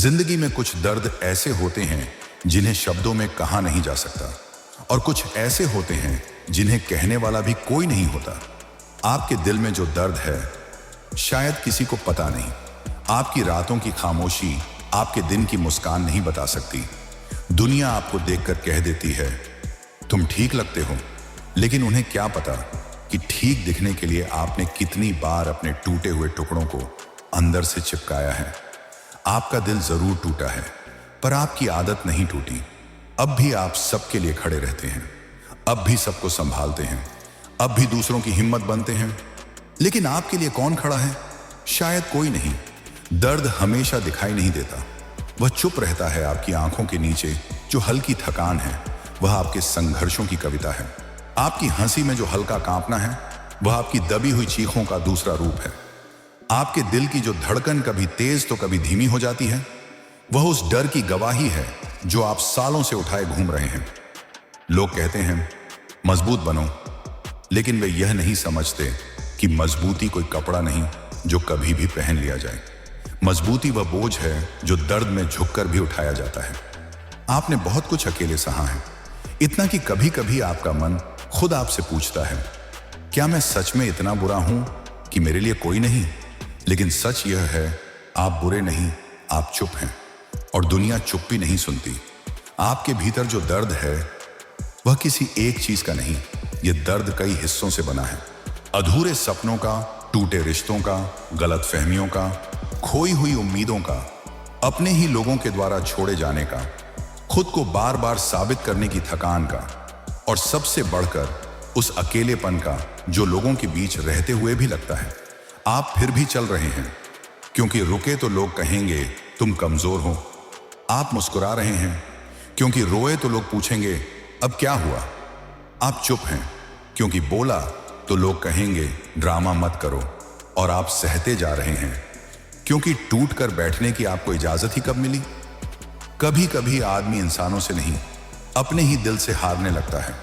जिंदगी में कुछ दर्द ऐसे होते हैं जिन्हें शब्दों में कहा नहीं जा सकता, और कुछ ऐसे होते हैं जिन्हें कहने वाला भी कोई नहीं होता। आपके दिल में जो दर्द है शायद किसी को पता नहीं। आपकी रातों की खामोशी आपके दिन की मुस्कान नहीं बता सकती। दुनिया आपको देखकर कह देती है तुम ठीक लगते हो, लेकिन उन्हें क्या पता कि ठीक दिखने के लिए आपने कितनी बार अपने टूटे हुए टुकड़ों को अंदर से चिपकाया है। आपका दिल जरूर टूटा है, पर आपकी आदत नहीं टूटी। अब भी आप सबके लिए खड़े रहते हैं, अब भी सबको संभालते हैं, अब भी दूसरों की हिम्मत बनते हैं। लेकिन आपके लिए कौन खड़ा है? शायद कोई नहीं। दर्द हमेशा दिखाई नहीं देता, वह चुप रहता है। आपकी आंखों के नीचे जो हल्की थकान है वह आपके संघर्षों की कविता है। आपकी हंसी में जो हल्का कांपना है वह आपकी दबी हुई चीखों का दूसरा रूप है। आपके दिल की जो धड़कन कभी तेज तो कभी धीमी हो जाती है वह उस डर की गवाही है जो आप सालों से उठाए घूम रहे हैं। लोग कहते हैं मजबूत बनो, लेकिन वे यह नहीं समझते कि मजबूती कोई कपड़ा नहीं जो कभी भी पहन लिया जाए। मजबूती वह बोझ है जो दर्द में झुककर भी उठाया जाता है। आपने बहुत कुछ अकेले सहा है, इतना कि कभी कभी आपका मन खुद आपसे पूछता है क्या मैं सच में इतना बुरा हूं कि मेरे लिए कोई नहीं? लेकिन सच यह है आप बुरे नहीं, आप चुप हैं, और दुनिया चुप्पी नहीं सुनती। आपके भीतर जो दर्द है वह किसी एक चीज का नहीं, यह दर्द कई हिस्सों से बना है। अधूरे सपनों का, टूटे रिश्तों का, गलतफहमियों का, खोई हुई उम्मीदों का, अपने ही लोगों के द्वारा छोड़े जाने का, खुद को बार बार साबित करने की थकान का, और सबसे बढ़कर उस अकेलेपन का जो लोगों के बीच रहते हुए भी लगता है आप फिर भी चल रहे हैं। क्योंकि रुके तो लोग कहेंगे तुम कमजोर हो। आप मुस्कुरा रहे हैं क्योंकि रोए तो लोग पूछेंगे अब क्या हुआ। आप चुप हैं क्योंकि बोला तो लोग कहेंगे ड्रामा मत करो। और आप सहते जा रहे हैं क्योंकि टूट कर बैठने की आपको इजाजत ही कब मिली। कभी कभी आदमी इंसानों से नहीं अपने ही दिल से हारने लगता है।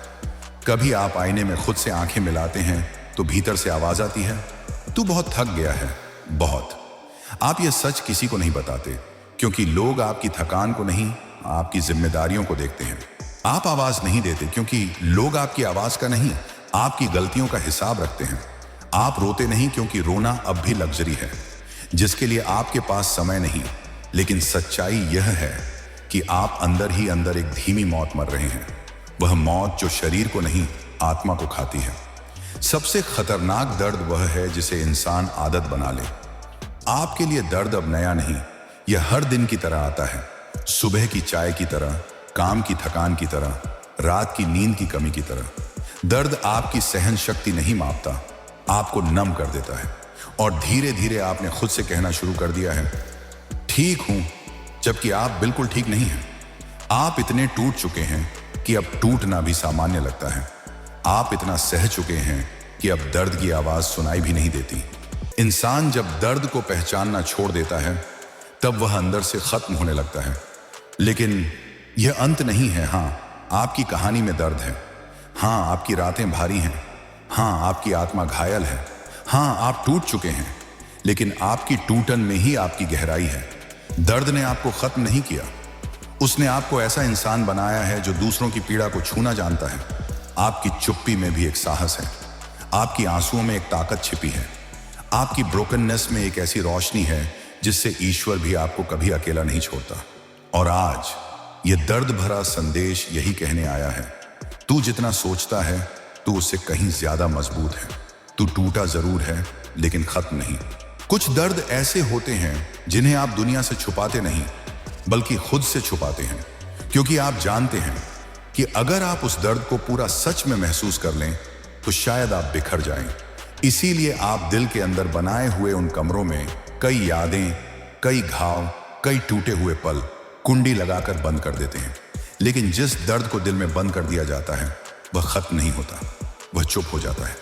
कभी आप आईने में खुद से आंखें मिलाते हैं तो भीतर से आवाज आती है तू बहुत थक गया है, बहुत। आप यह सच किसी को नहीं बताते क्योंकि लोग आपकी थकान को नहीं, आपकी जिम्मेदारियों को देखते हैं। आप आवाज नहीं देते क्योंकि लोग आपकी आवाज का नहीं, आपकी गलतियों का हिसाब रखते हैं। आप रोते नहीं क्योंकि रोना अब भी लग्जरी है जिसके लिए आपके पास समय नहीं। लेकिन सच्चाई यह है कि आप अंदर ही अंदर एक धीमी मौत मर रहे हैं, वह मौत जो शरीर को नहीं आत्मा को खाती है। सबसे खतरनाक दर्द वह है जिसे इंसान आदत बना ले। आपके लिए दर्द अब नया नहीं, यह हर दिन की तरह आता है। सुबह की चाय की तरह, काम की थकान की तरह, रात की नींद की कमी की तरह। दर्द आपकी सहन शक्ति नहीं मापता, आपको नम कर देता है। और धीरे धीरे आपने खुद से कहना शुरू कर दिया है ठीक हूं, जबकि आप बिल्कुल ठीक नहीं हैं। आप इतने टूट चुके हैं कि अब टूटना भी सामान्य लगता है। आप इतना सह चुके हैं कि अब दर्द की आवाज सुनाई भी नहीं देती। इंसान जब दर्द को पहचानना छोड़ देता है तब वह अंदर से खत्म होने लगता है। लेकिन यह अंत नहीं है। हाँ, आपकी कहानी में दर्द है। हाँ, आपकी रातें भारी हैं। हाँ, आपकी आत्मा घायल है। हाँ, आप टूट चुके हैं, लेकिन आपकी टूटन में ही आपकी गहराई है। दर्द ने आपको खत्म नहीं किया, उसने आपको ऐसा इंसान बनाया है जो दूसरों की पीड़ा को छूना जानता है। आपकी चुप्पी में भी एक साहस है, आपकी आंसुओं में एक ताकत छिपी है, आपकी ब्रोकननेस में एक ऐसी रोशनी है जिससे ईश्वर भी आपको कभी अकेला नहीं छोड़ता। और आज यह दर्द भरा संदेश यही कहने आया है तू जितना सोचता है तू उससे कहीं ज्यादा मजबूत है। तू टूटा जरूर है लेकिन खत्म नहीं। कुछ दर्द ऐसे होते हैं जिन्हें आप दुनिया से छुपाते नहीं बल्कि खुद से छुपाते हैं, क्योंकि आप जानते हैं कि अगर आप उस दर्द को पूरा सच में महसूस कर लें तो शायद आप बिखर जाएं। इसीलिए आप दिल के अंदर बनाए हुए उन कमरों में कई यादें, कई घाव, कई टूटे हुए पल कुंडी लगाकर बंद कर देते हैं। लेकिन जिस दर्द को दिल में बंद कर दिया जाता है वह खत्म नहीं होता, वह चुप हो जाता है।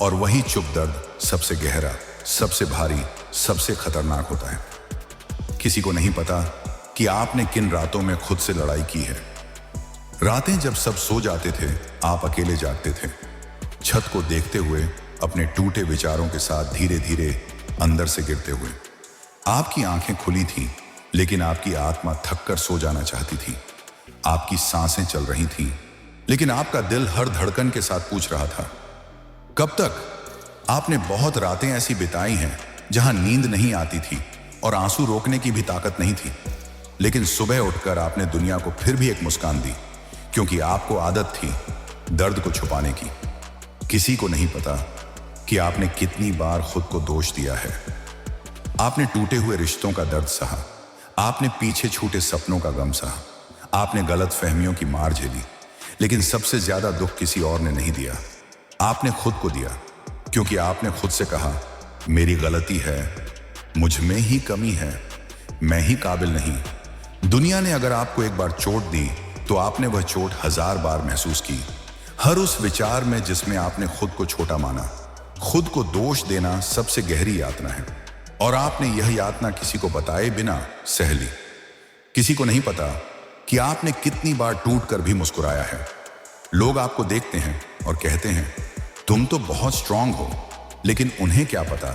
और वही चुप दर्द सबसे गहरा, सबसे भारी, सबसे खतरनाक होता है। किसी को नहीं पता कि आपने किन रातों में खुद से लड़ाई की है। रातें जब सब सो जाते थे, आप अकेले जागते थे, छत को देखते हुए, अपने टूटे विचारों के साथ धीरे धीरे अंदर से गिरते हुए। आपकी आंखें खुली थीं, लेकिन आपकी आत्मा थककर सो जाना चाहती थी। आपकी सांसें चल रही थीं, लेकिन आपका दिल हर धड़कन के साथ पूछ रहा था, कब तक? आपने बहुत रातें ऐसी बिताई हैं जहां नींद नहीं आती थी और आंसू रोकने की भी ताकत नहीं थी। लेकिन सुबह उठकर आपने दुनिया को फिर भी एक मुस्कान दी, क्योंकि आपको आदत थी दर्द को छुपाने की। किसी को नहीं पता कि आपने कितनी बार खुद को दोष दिया है। आपने टूटे हुए रिश्तों का दर्द सहा, आपने पीछे छूटे सपनों का गम सहा, आपने गलत फहमियों की मार झेली, लेकिन सबसे ज्यादा दुख किसी और ने नहीं दिया, आपने खुद को दिया। क्योंकि आपने खुद से कहा, मेरी गलती है, मुझ में ही कमी है, मैं ही काबिल नहीं। दुनिया ने अगर आपको एक बार चोट दी तो आपने वह चोट 1000 बार महसूस की, हर उस विचार में जिसमें आपने खुद को छोटा माना। खुद को दोष देना सबसे गहरी यातना है, और आपने यह यातना किसी को बताए बिना सह ली। किसी को नहीं पता कि आपने कितनी बार टूट कर भी मुस्कुराया है। लोग आपको देखते हैं और कहते हैं, तुम तो बहुत स्ट्रांग हो, लेकिन उन्हें क्या पता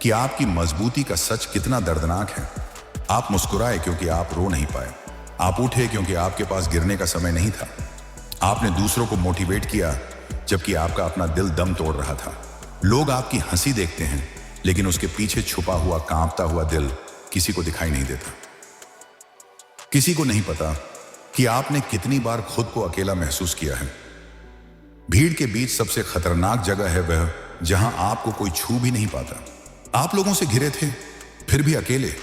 कि आपकी मजबूती का सच कितना दर्दनाक है। आप मुस्कुराए क्योंकि आप रो नहीं पाए, आप उठे क्योंकि आपके पास गिरने का समय नहीं था। आपने दूसरों को मोटिवेट किया जबकि आपका अपना दिल दम तोड़ रहा था। लोग आपकी हंसी देखते हैं, लेकिन उसके पीछे छुपा हुआ कांपता हुआ दिल किसी को दिखाई नहीं देता। किसी को नहीं पता कि आपने कितनी बार खुद को अकेला महसूस किया है। भीड़ के बीच सबसे खतरनाक जगह है वह जहां आपको कोई छू भी नहीं पाता। आप लोगों से घिरे थे, फिर भी अकेले।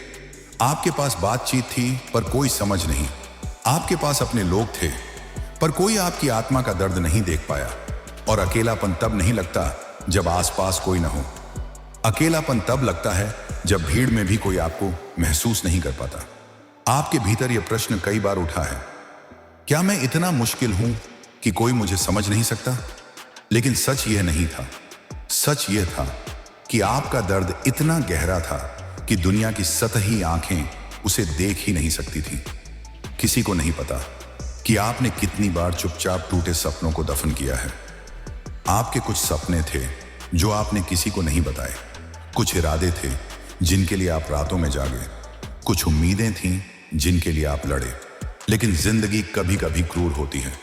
आपके पास बातचीत थी पर कोई समझ नहीं। आपके पास अपने लोग थे पर कोई आपकी आत्मा का दर्द नहीं देख पाया। और अकेलापन तब नहीं लगता जब आसपास कोई ना हो। अकेलापन तब लगता है जब भीड़ में भी कोई आपको महसूस नहीं कर पाता। आपके भीतर यह प्रश्न कई बार उठा है, क्या मैं इतना मुश्किल हूं कि कोई मुझे समझ नहीं सकता? लेकिन सच यह नहीं था। सच यह था कि आपका दर्द इतना गहरा था कि दुनिया की सतही आंखें उसे देख ही नहीं सकती थी। किसी को नहीं पता कि आपने कितनी बार चुपचाप टूटे सपनों को दफन किया है। आपके कुछ सपने थे जो आपने किसी को नहीं बताए, कुछ इरादे थे जिनके लिए आप रातों में जागे, कुछ उम्मीदें थीं जिनके लिए आप लड़े। लेकिन जिंदगी कभी कभी क्रूर होती है,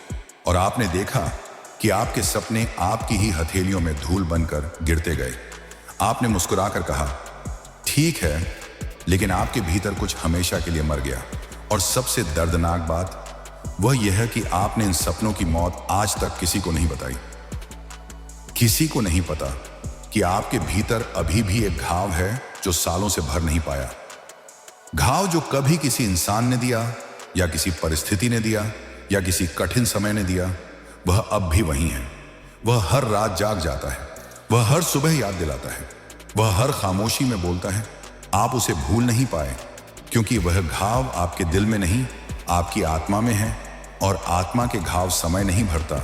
और आपने देखा कि आपके सपने आपकी ही हथेलियों में धूल बनकर गिरते गए। आपने मुस्कुराकर कहा, ठीक है, लेकिन आपके भीतर कुछ हमेशा के लिए मर गया। और सबसे दर्दनाक बात वह यह है कि आपने इन सपनों की मौत आज तक किसी को नहीं बताई। किसी को नहीं पता कि आपके भीतर अभी भी एक घाव है जो सालों से भर नहीं पाया। घाव जो कभी किसी इंसान ने दिया, या किसी परिस्थिति ने दिया, या किसी कठिन समय ने दिया, वह अब भी वही है। वह हर रात जाग जाता है, वह हर सुबह याद दिलाता है, वह हर खामोशी में बोलता है। आप उसे भूल नहीं पाए क्योंकि वह घाव आपके दिल में नहीं, आपकी आत्मा में है। और आत्मा के घाव समय नहीं भरता,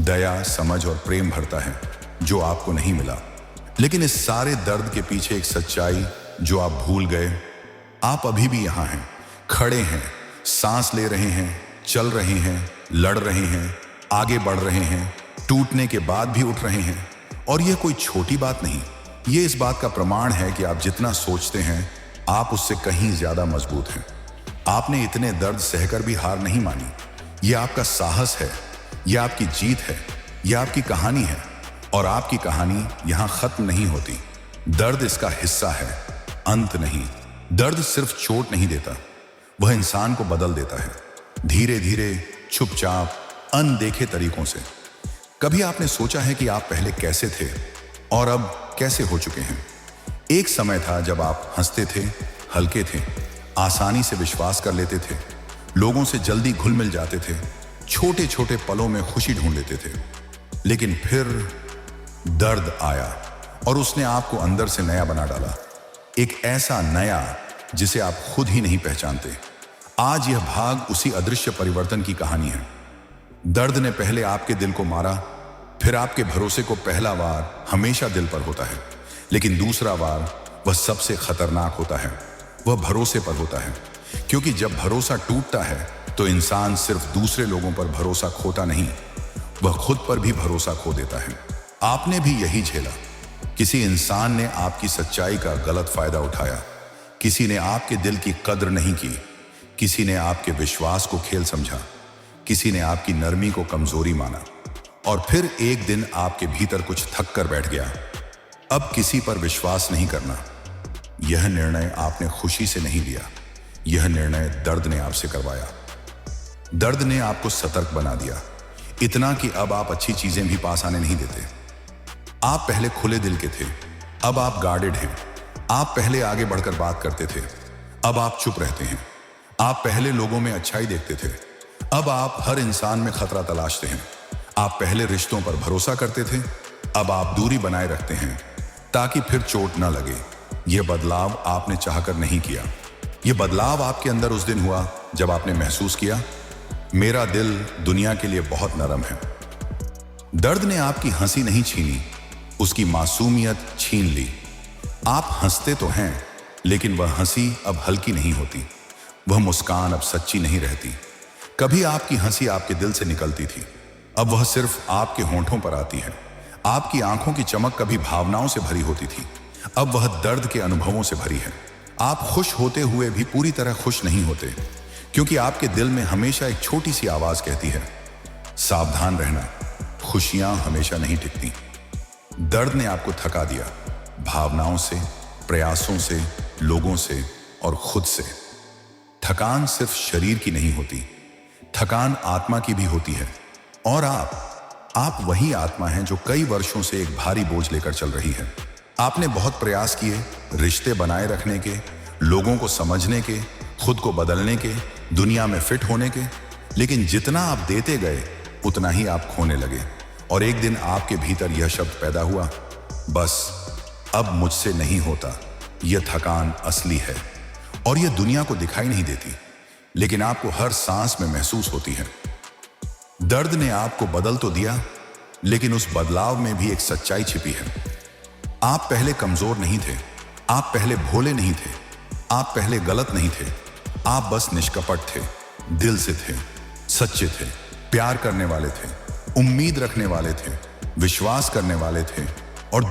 दया, समझ और प्रेम भरता है, जो आपको नहीं मिला। लेकिन इस सारे दर्द के पीछे एक सच्चाई जो आप भूल गए। आप अभी भी यहां हैं, खड़े हैं, सांस ले रहे हैं, चल रहे हैं, लड़ रहे हैं, आगे बढ़ रहे हैं, टूटने के बाद भी उठ रहे हैं। और यह कोई छोटी बात नहीं, यह इस बात का प्रमाण है कि आप जितना सोचते हैं आप उससे कहीं ज्यादा मजबूत हैं। आपने इतने दर्द सहकर भी हार नहीं मानी। यह आपका साहस है, यह आपकी जीत है, यह आपकी कहानी है। और आपकी कहानी यहां खत्म नहीं होती। दर्द इसका हिस्सा है, अंत नहीं। दर्द सिर्फ चोट नहीं देता, वह इंसान को बदल देता है, धीरे धीरे, चुपचाप, अनदेखे तरीकों से। कभी आपने सोचा है कि आप पहले कैसे थे और अब कैसे हो चुके हैं? एक समय था जब आप हंसते थे, हल्के थे, आसानी से विश्वास कर लेते थे, लोगों से जल्दी घुल मिल जाते थे, छोटे छोटे पलों में खुशी ढूंढ लेते थे। लेकिन फिर दर्द आया और उसने आपको अंदर से नया बना डाला, एक ऐसा नया जिसे आप खुद ही नहीं पहचानते। आज यह भाग उसी अदृश्य परिवर्तन की कहानी है। दर्द ने पहले आपके दिल को मारा, फिर आपके भरोसे को पहला वार हमेशा दिल पर होता है, लेकिन दूसरा वार वह सबसे खतरनाक होता है, वह भरोसे पर होता है। क्योंकि जब भरोसा टूटता है तो इंसान सिर्फ दूसरे लोगों पर भरोसा खोता नहीं, वह खुद पर भी भरोसा खो देता है। आपने भी यही झेला। किसी इंसान ने आपकी सच्चाई का गलत फायदा उठाया, किसी ने आपके दिल की कद्र नहीं की, किसी ने आपके विश्वास को खेल समझा, किसी ने आपकी नरमी को कमजोरी माना, और फिर एक दिन आपके भीतर कुछ थक कर बैठ गया। अब किसी पर विश्वास नहीं करना। यह निर्णय आपने खुशी से नहीं लिया, यह निर्णय दर्द ने आपसे करवाया। दर्द ने आपको सतर्क बना दिया, इतना कि अब आप अच्छी चीजें भी पास आने नहीं देते। आप पहले खुले दिल के थे, अब आप गार्डेड हैं। आप पहले आगे बढ़कर बात करते थे, अब आप चुप रहते हैं। आप पहले लोगों में अच्छाई देखते थे, अब आप हर इंसान में खतरा तलाशते हैं। आप पहले रिश्तों पर भरोसा करते थे, अब आप दूरी बनाए रखते हैं ताकि फिर चोट न लगे। यह बदलाव आपने चाहकर नहीं किया, यह बदलाव आपके अंदर उस दिन हुआ जब आपने महसूस किया, मेरा दिल दुनिया के लिए बहुत नरम है। दर्द ने आपकी हंसी नहीं छीनी, उसकी मासूमियत छीन ली। आप हंसते तो हैं, लेकिन वह हंसी अब हल्की नहीं होती, वह मुस्कान अब सच्ची नहीं रहती। कभी आपकी हंसी आपके दिल से निकलती थी, अब वह सिर्फ आपके होंठों पर आती है। आपकी आंखों की चमक कभी भावनाओं से भरी होती थी, अब वह दर्द के अनुभवों से भरी है। आप खुश होते हुए भी पूरी तरह खुश नहीं होते, क्योंकि आपके दिल में हमेशा एक छोटी सी आवाज कहती है, सावधान रहना, खुशियां हमेशा नहीं टिकती। दर्द ने आपको थका दिया, भावनाओं से, प्रयासों से, लोगों से और खुद से। थकान सिर्फ शरीर की नहीं होती, थकान आत्मा की भी होती है। और आप वही आत्मा हैं जो कई वर्षों से एक भारी बोझ लेकर चल रही है। आपने बहुत प्रयास किए, रिश्ते बनाए रखने के, लोगों को समझने के, खुद को बदलने के, दुनिया में फिट होने के, लेकिन जितना आप देते गए उतना ही आप खोने लगे। और एक दिन आपके भीतर यह शब्द पैदा हुआ, बस अब मुझसे नहीं होता। यह थकान असली है और यह दुनिया को दिखाई नहीं देती, लेकिन आपको हर सांस में महसूस होती है। दर्द ने आपको बदल तो दिया, लेकिन उस बदलाव में भी एक सच्चाई छिपी है। आप पहले कमजोर नहीं थे, आप पहले भोले नहीं थे, आप पहले गलत नहीं थे। आप बस निष्कपट थे, दिल से थे, सच्चे थे, प्यार करने वाले थे, उम्मीद रखने वाले थे, विश्वास करने वाले थे। और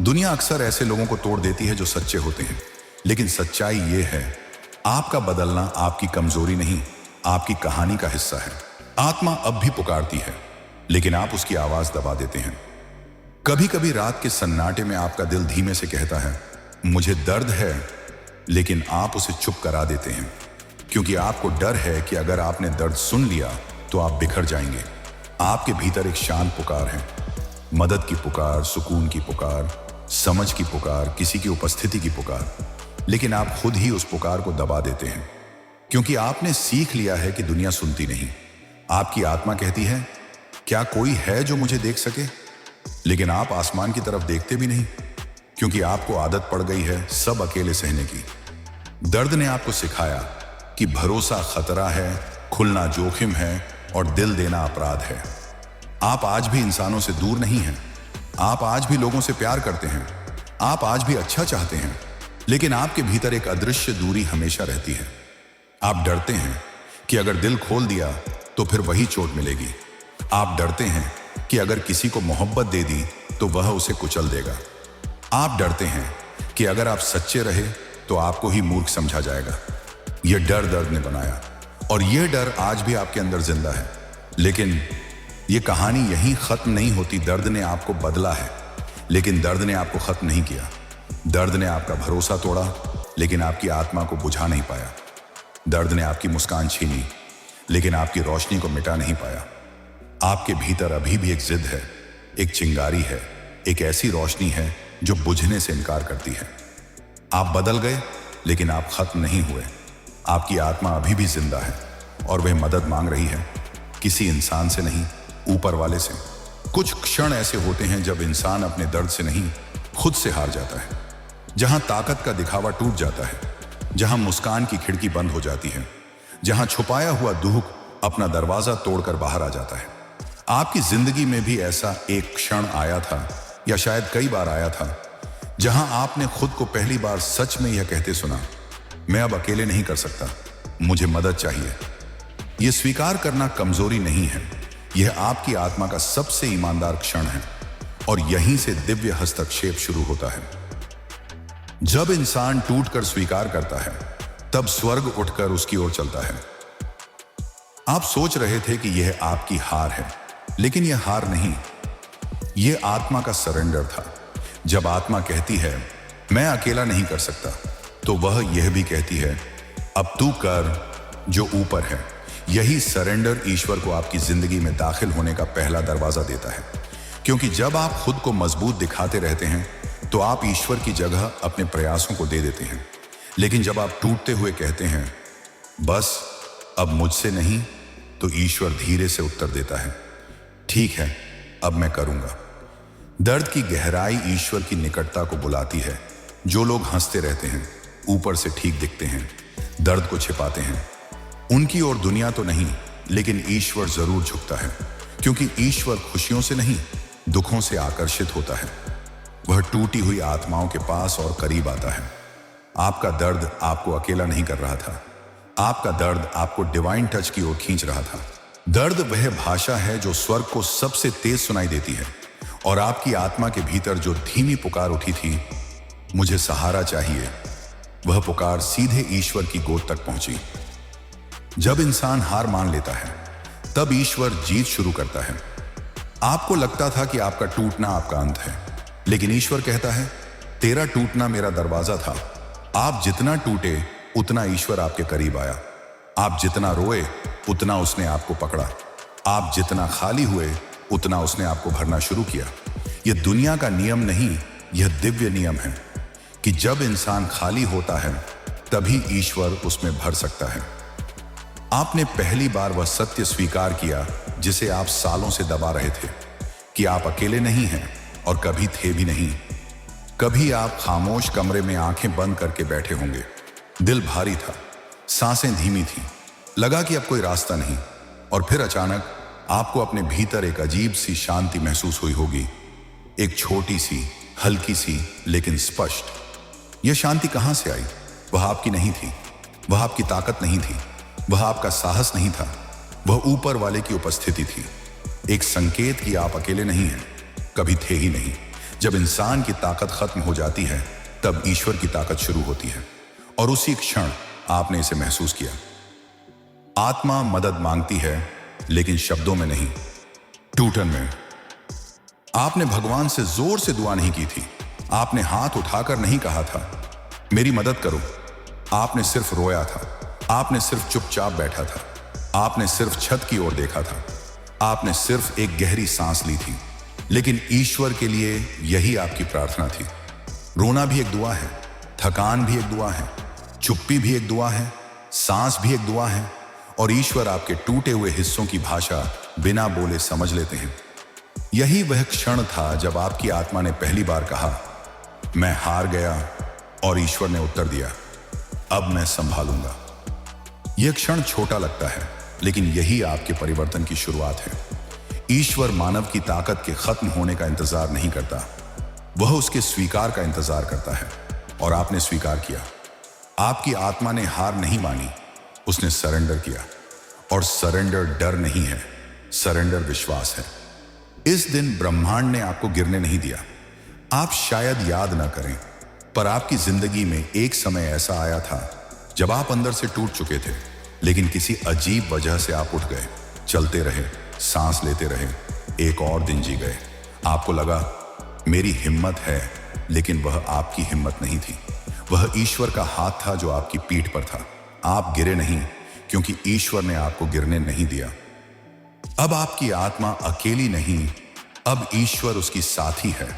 दुनिया अक्सर ऐसे लोगों को तोड़ देती है जो सच्चे होते हैं। लेकिन सच्चाई ये है, आपका बदलना आपकी कमजोरी नहीं, आपकी कहानी का हिस्सा है। आत्मा अब भी पुकारती है, लेकिन आप उसकी आवाज दबा देते हैं। कभी कभी रात के सन्नाटे में आपका दिल धीमे से कहता है, मुझे दर्द है, लेकिन आप उसे चुप करा देते हैं, क्योंकि आपको डर है कि अगर आपने दर्द सुन लिया तो आप बिखर जाएंगे। आपके भीतर एक शांत पुकार है, मदद की पुकार, सुकून की पुकार, समझ की पुकार, किसी की उपस्थिति की पुकार। लेकिन आप खुद ही उस पुकार को दबा देते हैं, क्योंकि आपने सीख लिया है कि दुनिया सुनती नहीं। आपकी आत्मा कहती है, क्या कोई है जो मुझे देख सके? लेकिन आप आसमान की तरफ देखते भी नहीं, क्योंकि आपको आदत पड़ गई है सब अकेले सहने की। दर्द ने आपको सिखाया कि भरोसा खतरा है, खुलना जोखिम है और दिल देना अपराध है। आप आज भी इंसानों से दूर नहीं हैं, आप आज भी लोगों से प्यार करते हैं, आप आज भी अच्छा चाहते हैं, लेकिन आपके भीतर एक अदृश्य दूरी हमेशा रहती है। आप डरते हैं कि अगर दिल खोल दिया तो फिर वही चोट मिलेगी। आप डरते हैं कि अगर किसी को मोहब्बत दे दी तो वह उसे कुचल देगा। आप डरते हैं कि अगर आप सच्चे रहे तो आपको ही मूर्ख समझा जाएगा। यह डर दर्द ने बनाया, और यह डर आज भी आपके अंदर जिंदा है। लेकिन यह कहानी यहीं खत्म नहीं होती। दर्द ने आपको बदला है, लेकिन दर्द ने आपको खत्म नहीं किया। दर्द ने आपका भरोसा तोड़ा, लेकिन आपकी आत्मा को बुझा नहीं पाया। दर्द ने आपकी मुस्कान छीनी, लेकिन आपकी रोशनी को मिटा नहीं पाया। आपके भीतर अभी भी एक जिद है, एक चिंगारी है, एक ऐसी रोशनी है जो बुझने से इनकार करती है। आप बदल गए, लेकिन आप खत्म नहीं हुए। आपकी आत्मा अभी भी जिंदा है और वह मदद मांग रही है, किसी इंसान से नहीं, ऊपर वाले से। कुछ क्षण ऐसे होते हैं जब इंसान अपने दर्द से नहीं, खुद से हार जाता है। जहां ताकत का दिखावा टूट जाता है, जहां मुस्कान की खिड़की बंद हो जाती है, जहां छुपाया हुआ दुख अपना दरवाजा तोड़कर बाहर आ जाता है। आपकी जिंदगी में भी ऐसा एक क्षण आया था, या शायद कई बार आया था, जहां आपने खुद को पहली बार सच में यह कहते सुना, मैं अब अकेले नहीं कर सकता, मुझे मदद चाहिए। यह स्वीकार करना कमजोरी नहीं है, यह आपकी आत्मा का सबसे ईमानदार क्षण है, और यहीं से दिव्य हस्तक्षेप शुरू होता है। जब इंसान टूटकर स्वीकार करता है, तब स्वर्ग उठकर उसकी ओर चलता है। आप सोच रहे थे कि यह आपकी हार है, लेकिन यह हार नहीं, यह आत्मा का सरेंडर था। जब आत्मा कहती है मैं अकेला नहीं कर सकता, तो वह यह भी कहती है अब तू कर जो ऊपर है। यही सरेंडर ईश्वर को आपकी जिंदगी में दाखिल होने का पहला दरवाजा देता है, क्योंकि जब आप खुद को मजबूत दिखाते रहते हैं तो आप ईश्वर की जगह अपने प्रयासों को दे देते हैं। लेकिन जब आप टूटते हुए कहते हैं बस अब मुझसे नहीं, तो ईश्वर धीरे से उत्तर देता है ठीक है, अब मैं करूंगा। दर्द की गहराई ईश्वर की निकटता को बुलाती है। जो लोग हंसते रहते हैं, ऊपर से ठीक दिखते हैं, दर्द को छिपाते हैं, उनकी ओर दुनिया तो नहीं, लेकिन ईश्वर जरूर झुकता है, क्योंकि ईश्वर खुशियों से नहीं, दुखों से आकर्षित होता है। वह टूटी हुई आत्माओं के पास और करीब आता है। आपका दर्द आपको अकेला नहीं कर रहा था, आपका दर्द आपको डिवाइन टच की ओर खींच रहा था। दर्द वह भाषा है जो स्वर्ग को सबसे तेज सुनाई देती है, और आपकी आत्मा के भीतर जो धीमी पुकार उठी थी मुझे सहारा चाहिए, वह पुकार सीधे ईश्वर की गोद तक पहुंची। जब इंसान हार मान लेता है, तब ईश्वर जीत शुरू करता है। आपको लगता था कि आपका टूटना आपका अंत है, लेकिन ईश्वर कहता है तेरा टूटना मेरा दरवाजा था। आप जितना टूटे उतना ईश्वर आपके करीब आया। आप जितना रोए उतना उसने आपको पकड़ा। आप जितना खाली हुए उतना उसने आपको भरना शुरू किया। यह दुनिया का नियम नहीं, यह दिव्य नियम है कि जब इंसान खाली होता है तभी ईश्वर उसमें भर सकता है। आपने पहली बार वह सत्य स्वीकार किया जिसे आप सालों से दबा रहे थे, कि आप अकेले नहीं हैं और कभी थे भी नहीं। कभी आप खामोश कमरे में आंखें बंद करके बैठे होंगे, दिल भारी था, सांसें धीमी थी, लगा कि अब कोई रास्ता नहीं, और फिर अचानक आपको अपने भीतर एक अजीब सी शांति महसूस हुई होगी, एक छोटी सी, हल्की सी, लेकिन स्पष्ट। यह शांति कहां से आई? वह आपकी नहीं थी, वह आपकी ताकत नहीं थी, वह आपका साहस नहीं था, वह ऊपर वाले की उपस्थिति थी। एक संकेत कि आप अकेले नहीं हैं, कभी थे ही नहीं। जब इंसान की ताकत खत्म हो जाती है, तब ईश्वर की ताकत शुरू होती है, और उसी क्षण आपने इसे महसूस किया। आत्मा मदद मांगती है, लेकिन शब्दों में नहीं, टूटन में। आपने भगवान से जोर से दुआ नहीं की थी, आपने हाथ उठाकर नहीं कहा था मेरी मदद करो। आपने सिर्फ रोया था, आपने सिर्फ चुपचाप बैठा था, आपने सिर्फ छत की ओर देखा था, आपने सिर्फ एक गहरी सांस ली थी। लेकिन ईश्वर के लिए यही आपकी प्रार्थना थी। रोना भी एक दुआ है, थकान भी एक दुआ है, चुप्पी भी एक दुआ है, सांस भी एक दुआ है, और ईश्वर आपके टूटे हुए हिस्सों की भाषा बिना बोले समझ लेते हैं। यही वह क्षण था जब आपकी आत्मा ने पहली बार कहा मैं हार गया, और ईश्वर ने उत्तर दिया अब मैं संभालूंगा। यह क्षण छोटा लगता है, लेकिन यही आपके परिवर्तन की शुरुआत है। ईश्वर मानव की ताकत के खत्म होने का इंतजार नहीं करता, वह उसके स्वीकार का इंतजार करता है, और आपने स्वीकार किया। आपकी आत्मा ने हार नहीं मानी, उसने सरेंडर किया, और सरेंडर डर नहीं है, सरेंडर विश्वास है। इस दिन ब्रह्मांड ने आपको गिरने नहीं दिया। आप शायद याद ना करें, पर आपकी जिंदगी में एक समय ऐसा आया था जब आप अंदर से टूट चुके थे, लेकिन किसी अजीब वजह से आप उठ गए, चलते रहे, सांस लेते रहे, एक और दिन जी गए। आपको लगा मेरी हिम्मत है, लेकिन वह आपकी हिम्मत नहीं थी, वह ईश्वर का हाथ था जो आपकी पीठ पर था। आप गिरे नहीं, क्योंकि ईश्वर ने आपको गिरने नहीं दिया। अब आपकी आत्मा अकेली नहीं, अब ईश्वर उसकी साथी है।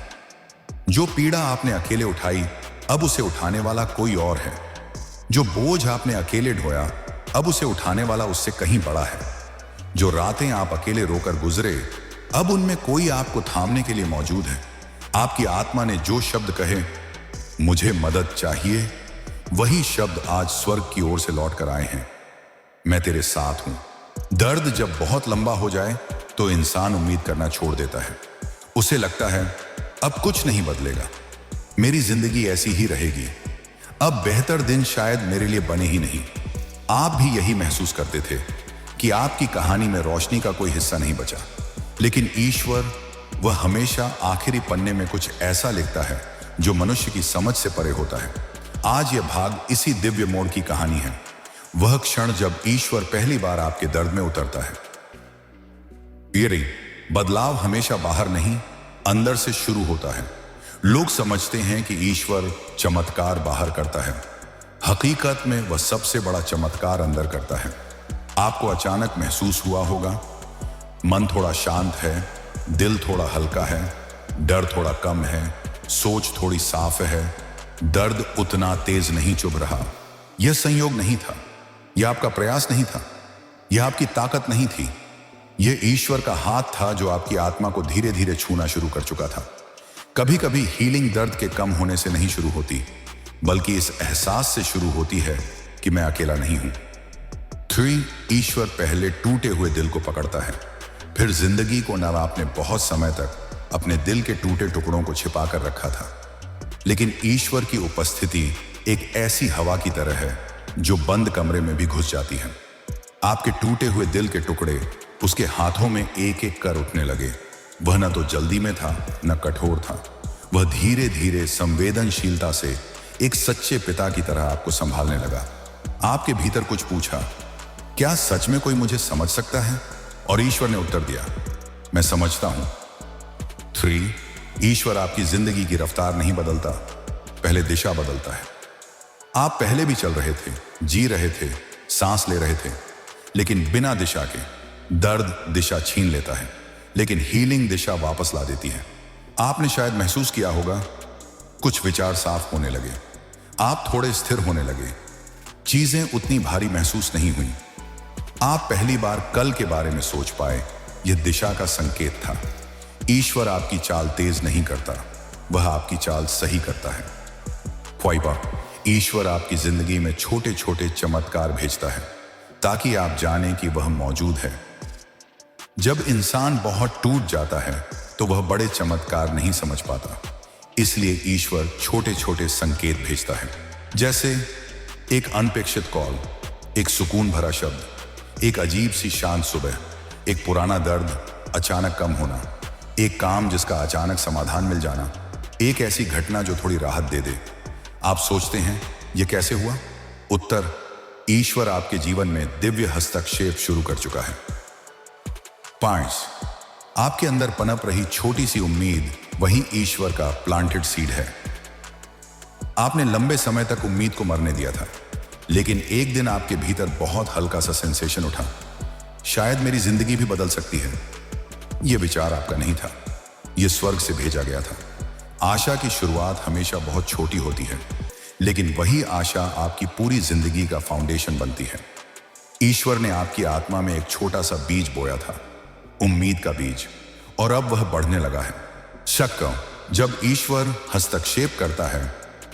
जो पीड़ा आपने अकेले उठाई, अब उसे उठाने वाला कोई और है। जो बोझ आपने अकेले ढोया, अब उसे उठाने वाला उससे कहीं बड़ा है। जो रातें आप अकेले रोकर गुजरे, अब उनमें कोई आपको थामने के लिए मौजूद है। आपकी आत्मा ने जो शब्द कहे मुझे मदद चाहिए, वही शब्द आज स्वर्ग की ओर से लौट कर आए हैं। मैं तेरे साथ हूं। दर्द जब बहुत लंबा हो जाए तो इंसान उम्मीद करना छोड़ देता है। उसे लगता है अब कुछ नहीं बदलेगा, मेरी जिंदगी ऐसी ही रहेगी, अब बेहतर दिन शायद मेरे लिए बने ही नहीं। आप भी यही महसूस करते थे कि आपकी कहानी में रोशनी का कोई हिस्सा नहीं बचा, लेकिन ईश्वर वह हमेशा आखिरी पन्ने में कुछ ऐसा लिखता है जो मनुष्य की समझ से परे होता है। आज यह भाग इसी दिव्य मोड़ की कहानी है, वह क्षण जब ईश्वर पहली बार आपके दर्द में उतरता है। ये बदलाव हमेशा बाहर नहीं, अंदर से शुरू होता है। लोग समझते हैं कि ईश्वर चमत्कार बाहर करता है, हकीकत में वह सबसे बड़ा चमत्कार अंदर करता है। आपको अचानक महसूस हुआ होगा, मन थोड़ा शांत है, दिल थोड़ा हल्का है, डर थोड़ा कम है, सोच थोड़ी साफ है, दर्द उतना तेज नहीं चुभ रहा। यह संयोग नहीं था, यह आपका प्रयास नहीं था, यह आपकी ताकत नहीं थी, यह ईश्वर का हाथ था जो आपकी आत्मा को धीरे धीरे छूना शुरू कर चुका था। कभी कभी हीलिंग दर्द के कम होने से नहीं शुरू होती, बल्कि इस एहसास से शुरू होती है कि मैं अकेला नहीं हूं। 3 ईश्वर पहले टूटे हुए दिल को पकड़ता है, फिर जिंदगी को न आपने बहुत समय तक अपने दिल के टूटे टुकड़ों को छिपा कर रखा था। लेकिन ईश्वर की उपस्थिति एक ऐसी हवा की तरह है जो बंद कमरे में भी घुस जाती है। आपके टूटे हुए दिल के टुकड़े उसके हाथों में एक एक कर उठने लगे। वह न तो जल्दी में था, न कठोर था, वह धीरे धीरे संवेदनशीलता से एक सच्चे पिता की तरह आपको संभालने लगा। आपके भीतर कुछ पूछा, क्या सच में कोई मुझे समझ सकता है? और ईश्वर ने उत्तर दिया, मैं समझता हूं। 3 ईश्वर आपकी जिंदगी की रफ्तार नहीं बदलता, पहले दिशा बदलता है। आप पहले भी चल रहे थे, जी रहे थे, सांस ले रहे थे, लेकिन बिना दिशा के। दर्द दिशा छीन लेता है, लेकिन हीलिंग दिशा वापस ला देती है। आपने शायद महसूस किया होगा, कुछ विचार साफ होने लगे, आप थोड़े स्थिर होने लगे, चीजें उतनी भारी महसूस नहीं हुई। आप पहली बार कल के बारे में सोच पाए, यह दिशा का संकेत था। ईश्वर आपकी चाल तेज नहीं करता, वह आपकी चाल सही करता है। ख्वाइबा, ईश्वर आपकी जिंदगी में छोटे छोटे चमत्कार भेजता है ताकि आप जानें कि वह मौजूद है। जब इंसान बहुत टूट जाता है तो वह बड़े चमत्कार नहीं समझ पाता, इसलिए ईश्वर छोटे छोटे संकेत भेजता है, जैसे एक अनपेक्षित कॉल, एक सुकून भरा शब्द, एक अजीब सी शांत सुबह, एक पुराना दर्द अचानक कम होना, एक काम जिसका अचानक समाधान मिल जाना, एक ऐसी घटना जो थोड़ी राहत दे दे। आप सोचते हैं यह कैसे हुआ? उत्तर, ईश्वर आपके जीवन में दिव्य हस्तक्षेप शुरू कर चुका है। 5 आपके अंदर पनप रही छोटी सी उम्मीद वही ईश्वर का प्लांटेड सीड है। आपने लंबे समय तक उम्मीद को मरने दिया था, लेकिन एक दिन आपके भीतर बहुत हल्का सा सेंसेशन उठा, शायद मेरी जिंदगी भी बदल सकती है। यह विचार आपका नहीं था, यह स्वर्ग से भेजा गया था। आशा की शुरुआत हमेशा बहुत छोटी होती है, लेकिन वही आशा आपकी पूरी जिंदगी का फाउंडेशन बनती है। ईश्वर ने आपकी आत्मा में एक छोटा सा बीज बोया था, उम्मीद का बीज, और अब वह बढ़ने लगा है। शक करो, जब ईश्वर हस्तक्षेप करता है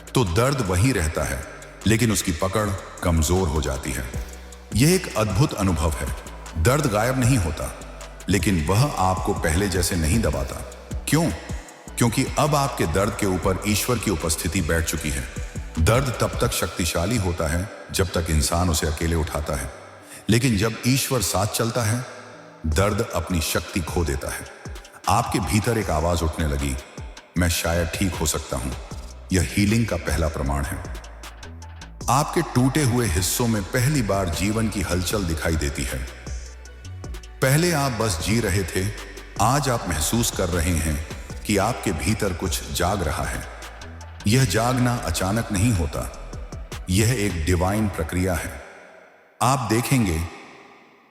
तो दर्द वही रहता है, लेकिन उसकी पकड़ कमजोर हो जाती है। यह एक अद्भुत अनुभव है। दर्द गायब नहीं होता, लेकिन वह आपको पहले जैसे नहीं दबाता। क्यों? क्योंकि अब आपके दर्द के ऊपर ईश्वर की उपस्थिति बैठ चुकी है। दर्द तब तक शक्तिशाली होता है जब तक इंसान उसे अकेले उठाता है, लेकिन जब ईश्वर साथ चलता है, दर्द अपनी शक्ति खो देता है। आपके भीतर एक आवाज उठने लगी, मैं शायद ठीक हो सकता हूं। यह हीलिंग का पहला प्रमाण है। आपके टूटे हुए हिस्सों में पहली बार जीवन की हलचल दिखाई देती है। पहले आप बस जी रहे थे, आज आप महसूस कर रहे हैं कि आपके भीतर कुछ जाग रहा है। यह जागना अचानक नहीं होता, यह एक डिवाइन प्रक्रिया है। आप देखेंगे,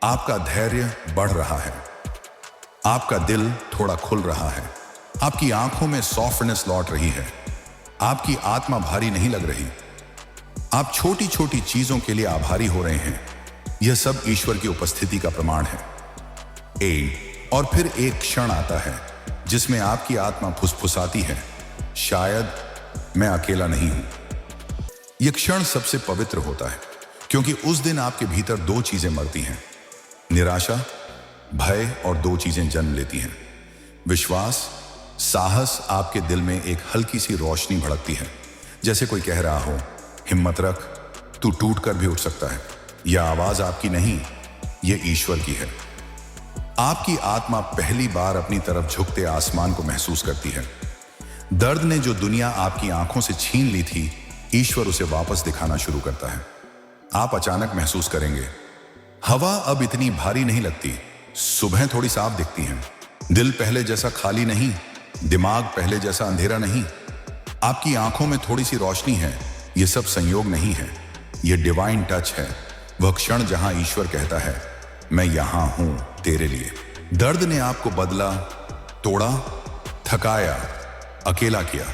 आपका धैर्य बढ़ रहा है, आपका दिल थोड़ा खुल रहा है, आपकी आंखों में सॉफ्टनेस लौट रही है, आपकी आत्मा भारी नहीं लग रही, आप छोटी छोटी चीजों के लिए आभारी हो रहे हैं। यह सब ईश्वर की उपस्थिति का प्रमाण है। और फिर एक क्षण आता है जिसमें आपकी आत्मा फुसफुसाती है, शायद मैं अकेला नहीं हूं। यह क्षण सबसे पवित्र होता है, क्योंकि उस दिन आपके भीतर 2 चीजें मरती हैं, निराशा, भय, और 2 चीजें जन्म लेती हैं, विश्वास, साहस। आपके दिल में एक हल्की सी रोशनी भड़कती है, जैसे कोई कह रहा हो, हिम्मत रख, तू टूट कर भी उठ सकता है। यह आवाज आपकी नहीं, यह ईश्वर की है। आपकी आत्मा पहली बार अपनी तरफ झुकते आसमान को महसूस करती है। दर्द ने जो दुनिया आपकी आंखों से छीन ली थी, ईश्वर उसे वापस दिखाना शुरू करता है। आप अचानक महसूस करेंगे, हवा अब इतनी भारी नहीं लगती, सुबह थोड़ी साफ दिखती है, दिल पहले जैसा खाली नहीं, दिमाग पहले जैसा अंधेरा नहीं, आपकी आंखों में थोड़ी सी रोशनी है। यह सब संयोग नहीं है, यह डिवाइन टच है, वह क्षण जहां ईश्वर कहता है, मैं यहां हूं तेरे लिए। दर्द ने आपको बदला, तोड़ा, थकाया, अकेला किया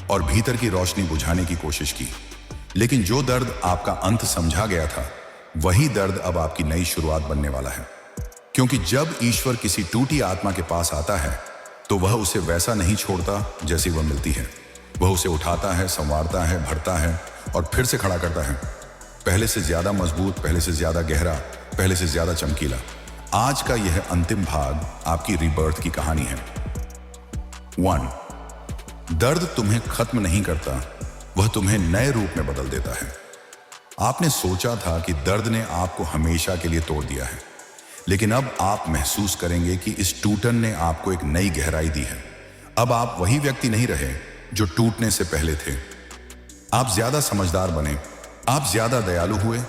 और भीतर की रोशनी बुझाने की कोशिश की। लेकिन जो दर्द आपका अंत समझा गया था, वही दर्द अब आपकी नई शुरुआत बनने वाला है। क्योंकि जब ईश्वर किसी टूटी आत्मा के पास आता है, तो वह उसे वैसा नहीं छोड़ता जैसी वह मिलती है। वह उसे उठाता है, संवारता है, भरता है और फिर से खड़ा करता है, पहले से ज्यादा मजबूत, पहले से ज्यादा गहरा, पहले से ज्यादा चमकीला। आज का यह अंतिम भाग आपकी रीबर्थ की कहानी है। 1. दर्द तुम्हें खत्म नहीं करता, वह तुम्हें नए रूप में बदल देता है। आपने सोचा था कि दर्द ने आपको हमेशा के लिए तोड़ दिया है, लेकिन अब आप महसूस करेंगे कि इस टूटन ने आपको एक नई गहराई दी है। अब आप वही व्यक्ति नहीं रहे जो टूटने से पहले थे। आप ज्यादा समझदार बने, आप ज्यादा दयालु हुए,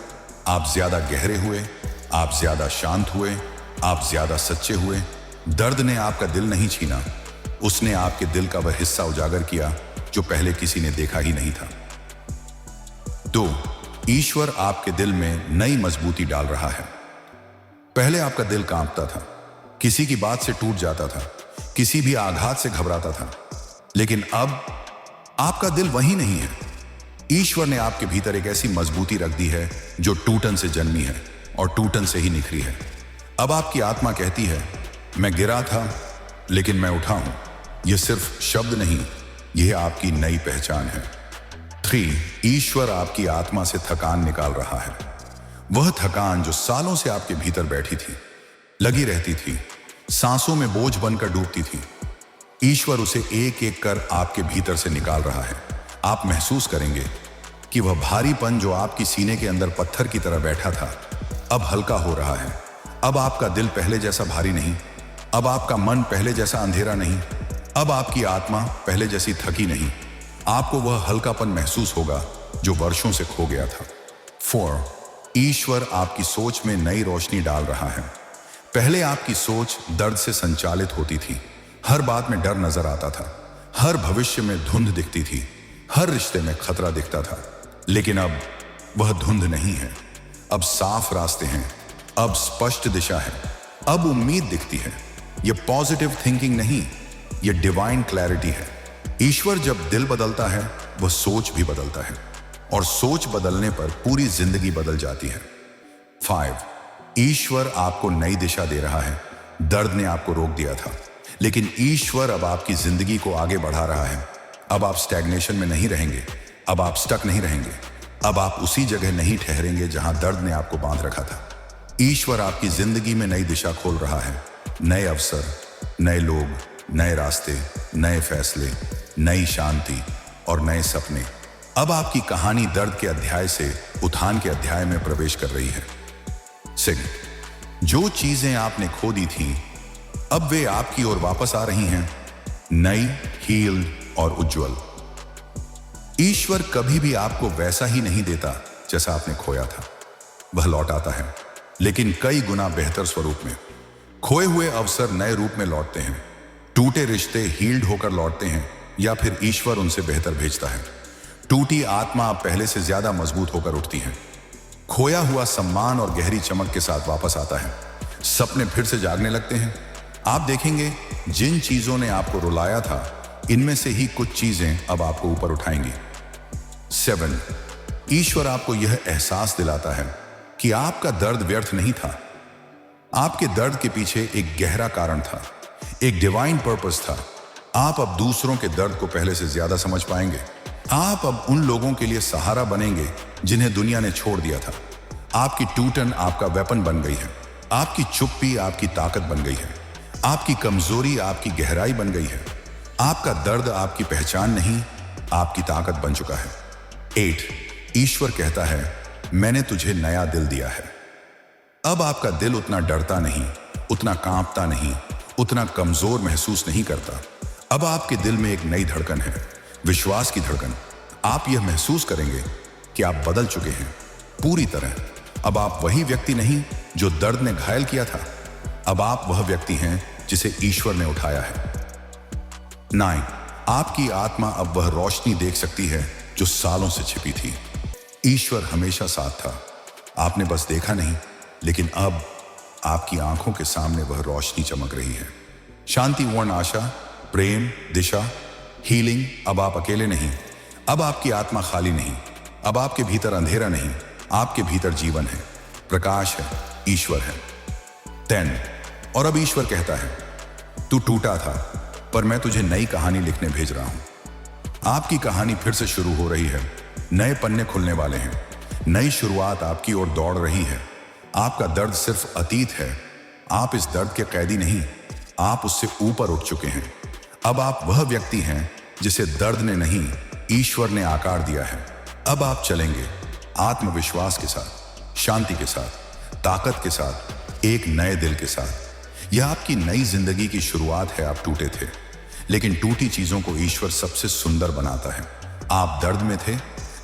आप ज्यादा गहरे हुए, आप ज्यादा शांत हुए, आप ज्यादा सच्चे हुए। दर्द ने आपका दिल नहीं छीना, उसने आपके दिल का वह हिस्सा उजागर किया जो पहले किसी ने देखा ही नहीं था। 2. ईश्वर आपके दिल में नई मजबूती डाल रहा है। पहले आपका दिल कांपता था, किसी की बात से टूट जाता था, किसी भी आघात से घबराता था, लेकिन अब आपका दिल वही नहीं है। ईश्वर ने आपके भीतर एक ऐसी मजबूती रख दी है जो टूटन से जन्मी है और टूटन से ही निखरी है। अब आपकी आत्मा कहती है, मैं गिरा था लेकिन मैं उठा हूं। यह सिर्फ शब्द नहीं, यह आपकी नई पहचान है। 3. ईश्वर आपकी आत्मा से थकान निकाल रहा है। वह थकान जो सालों से आपके भीतर बैठी थी, लगी रहती थी, सांसों में बोझ बनकर डूबती थी, ईश्वर उसे एक एक कर आपके भीतर से निकाल रहा है। आप महसूस करेंगे कि वह भारीपन जो आपकी सीने के अंदर पत्थर की तरह बैठा था, अब हल्का हो रहा है। अब आपका दिल पहले जैसा भारी नहीं, अब आपका मन पहले जैसा अंधेरा नहीं, अब आपकी आत्मा पहले जैसी थकी नहीं। आपको वह हल्कापन महसूस होगा जो वर्षों से खो गया था। 4. ईश्वर आपकी सोच में नई रोशनी डाल रहा है। पहले आपकी सोच दर्द से संचालित होती थी, हर बात में डर नजर आता था, हर भविष्य में धुंध दिखती थी, हर रिश्ते में खतरा दिखता था। लेकिन अब वह धुंध नहीं है, अब साफ रास्ते हैं, अब स्पष्ट दिशा है, अब उम्मीद दिखती है। यह पॉजिटिव थिंकिंग नहीं, यह डिवाइन क्लैरिटी है। ईश्वर जब दिल बदलता है, वह सोच भी बदलता है, और सोच बदलने पर पूरी जिंदगी बदल जाती है। 5. ईश्वर आपको नई दिशा दे रहा है। दर्द ने आपको रोक दिया था, लेकिन ईश्वर अब आपकी जिंदगी को आगे बढ़ा रहा है। अब आप स्टैग्नेशन में नहीं रहेंगे, अब आप स्टक नहीं रहेंगे, अब आप उसी जगह नहीं ठहरेंगे जहां दर्द ने आपको बांध रखा था। ईश्वर आपकी जिंदगी में नई दिशा खोल रहा है, नए अवसर, नए लोग, नए रास्ते, नए फैसले, नई शांति और नए सपने। अब आपकी कहानी दर्द के अध्याय से उत्थान के अध्याय में प्रवेश कर रही है। 6. जो चीजें आपने खो दी थी, अब वे आपकी ओर वापस आ रही हैं, नई, हील्ड और उज्जवल। ईश्वर कभी भी आपको वैसा ही नहीं देता जैसा आपने खोया था। वह लौट आता है, लेकिन कई गुना बेहतर स्वरूप में। खोए हुए अवसर नए रूप में लौटते हैं, टूटे रिश्ते हील्ड होकर लौटते हैं, या फिर ईश्वर उनसे बेहतर भेजता है। टूटी आत्मा अब पहले से ज्यादा मजबूत होकर उठती है। खोया हुआ सम्मान और गहरी चमक के साथ वापस आता है। सपने फिर से जागने लगते हैं। आप देखेंगे, जिन चीजों ने आपको रुलाया था, इनमें से ही कुछ चीजें अब आपको ऊपर उठाएंगी। 7. ईश्वर आपको यह एहसास दिलाता है कि आपका दर्द व्यर्थ नहीं था। आपके दर्द के पीछे एक गहरा कारण था, एक डिवाइन पर्पस था। आप अब दूसरों के दर्द को पहले से ज्यादा समझ पाएंगे। आप अब उन लोगों के लिए सहारा बनेंगे जिन्हें दुनिया ने छोड़ दिया था। आपकी टूटन आपका वेपन बन गई है, आपकी चुप्पी आपकी ताकत बन गई है, आपकी कमजोरी आपकी गहराई बन गई है, आपका दर्द आपकी पहचान नहीं, आपकी ताकत बन चुका है। 8. ईश्वर कहता है, मैंने तुझे नया दिल दिया है। अब आपका दिल उतना डरता नहीं, उतना कांपता नहीं, उतना कमजोर महसूस नहीं करता। अब आपके दिल में एक नई धड़कन है, विश्वास की धड़कन। आप यह महसूस करेंगे कि आप बदल चुके हैं पूरी तरह। अब आप वही व्यक्ति नहीं जो दर्द ने घायल किया था। अब आप वह व्यक्ति हैं जिसे ईश्वर ने उठाया है। 9, आपकी आत्मा अब वह रोशनी देख सकती है जो सालों से छिपी थी। ईश्वर हमेशा साथ था, आपने बस देखा नहीं, लेकिन अब आपकी आंखों के सामने वह रोशनी चमक रही है। शांतिपूर्ण आशा, प्रेम, दिशा, हीलिंग। अब आप अकेले नहीं, अब आपकी आत्मा खाली नहीं, अब आपके भीतर अंधेरा नहीं, आपके भीतर जीवन है, प्रकाश है, ईश्वर है। 10, और अब ईश्वर कहता है, तू टूटा था, पर मैं तुझे नई कहानी लिखने भेज रहा हूं। आपकी कहानी फिर से शुरू हो रही है, नए पन्ने खुलने वाले हैं, नई शुरुआत आपकी ओर दौड़ रही है। आपका दर्द सिर्फ अतीत है, आप इस दर्द के कैदी नहीं, आप उससे ऊपर उठ चुके हैं। अब आप वह व्यक्ति हैं जिसे दर्द ने नहीं, ईश्वर ने आकार दिया है। अब आप चलेंगे आत्मविश्वास के साथ, शांति के साथ, ताकत के साथ, एक नए दिल के साथ। यह आपकी नई जिंदगी की शुरुआत है। आप टूटे थे, लेकिन टूटी चीजों को ईश्वर सबसे सुंदर बनाता है। आप दर्द में थे,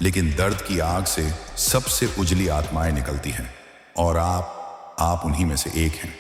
लेकिन दर्द की आग से सबसे उजली आत्माएं निकलती हैं, और आप उन्हीं में से एक हैं।